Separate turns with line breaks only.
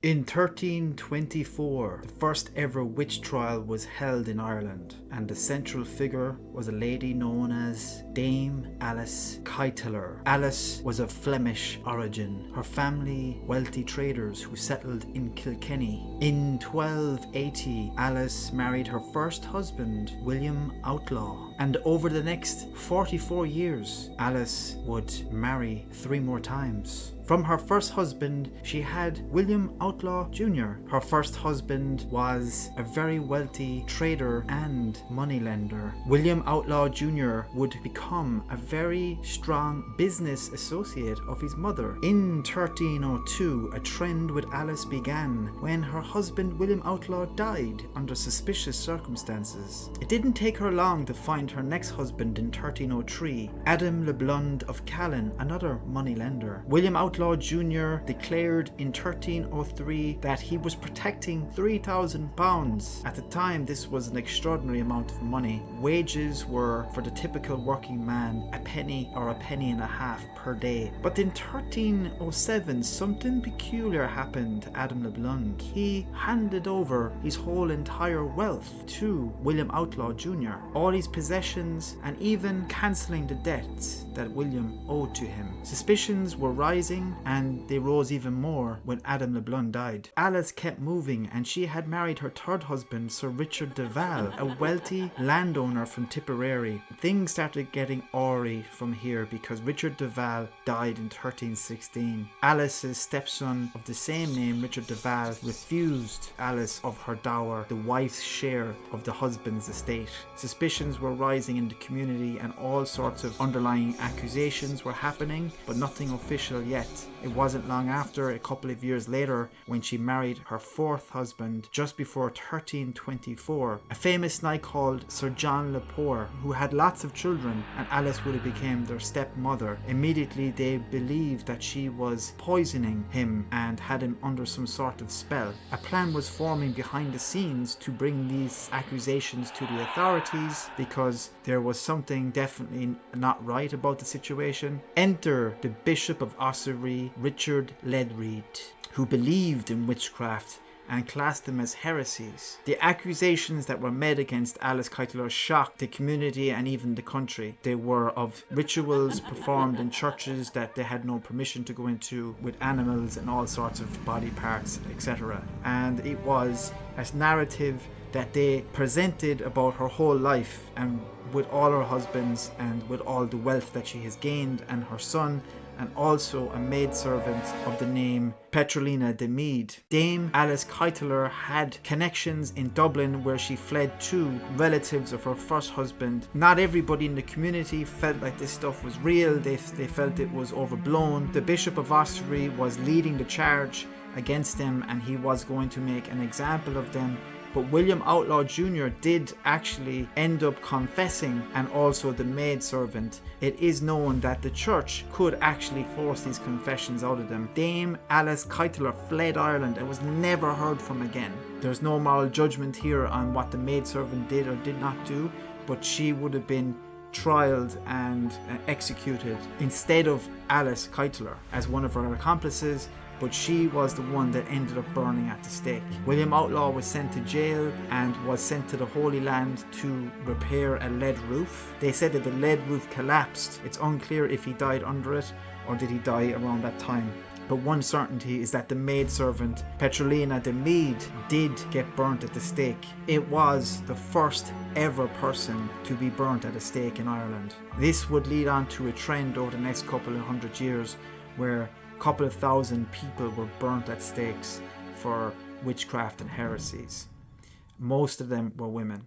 In 1324, the first ever witch trial was held in Ireland, and the central figure was a lady known as Dame Alice Kyteler. Alice was of Flemish origin, her family wealthy traders who settled in Kilkenny. In 1280, Alice married her first husband, William Outlaw, and over the next 44 years, Alice would marry 3 more times. From her first husband, she had William Outlaw Jr. Her first husband was a very wealthy trader and moneylender. William Outlaw Jr. would become a very strong business associate of his mother. In 1302, a trend with Alice began when her husband William Outlaw died under suspicious circumstances. It didn't take her long to find her next husband in 1303, Adam le Blond of Callan, another moneylender. William Outlaw Jr. declared in 1303 that he was protecting £3,000. At the time, this was an extraordinary amount of money. Wages were, for the typical working man, a penny or a penny and a half per day. But in 1307, something peculiar happened to Adam le Blond. He handed over his whole entire wealth to William Outlaw Jr., all his possessions, and even cancelling the debts that William owed to him. Suspicions were rising, and they rose even more when Adam le Blond died. Alice kept moving, and she had married her third husband, Sir Richard de Val, a wealthy landowner from Tipperary. Things started getting awry from here because Richard de Val died in 1316. Alice's stepson of the same name, Richard de Val, refused Alice of her dower, the wife's share of the husband's estate. Suspicions were rising in the community and all sorts of underlying accusations were happening, but nothing official yet. It wasn't long after, a couple of years later, when she married her fourth husband just before 1324, a famous knight called Sir John le Poer, who had lots of children, and Alice would have become their stepmother. Immediately they believed that she was poisoning him and had him under some sort of spell. A plan was forming behind the scenes to bring these accusations to the authorities because there was something definitely not right about the situation. Enter the Bishop of Ossory, Richard Ledreed, who believed in witchcraft and classed them as heresies. The accusations that were made against Alice Kyteler shocked the community and even the country. They were of rituals performed in churches that they had no permission to go into, with animals and all sorts of body parts, etc. And it was a narrative that they presented about her whole life, and with all her husbands and with all the wealth that she has gained, and her son, and also a maidservant of the name Petronilla de Meath. Dame Alice Kyteler had connections in Dublin where she fled to relatives of her first husband. Not everybody in the community felt like this stuff was real. They felt it was overblown. The Bishop of Ossory was leading the charge against them, and he was going to make an example of them. But William Outlaw Jr. did actually end up confessing, and also the maidservant. It is known that the church could actually force these confessions out of them. Dame Alice Kyteler fled Ireland and was never heard from again. There's no moral judgment here on what the maidservant did or did not do, but she would have been trialed and executed instead of Alice Kyteler as one of her accomplices, but she was the one that ended up burning at the stake. William Outlaw was sent to jail and was sent to the Holy Land to repair a lead roof. They said that the lead roof collapsed. It's unclear if he died under it or did he die around that time. But one certainty is that the maidservant Petronilla de Meath did get burnt at the stake. It was the first ever person to be burnt at a stake in Ireland. This would lead on to a trend over the next couple of 100 years where a couple of thousand people were burnt at stakes for witchcraft and heresies. Most of them were women.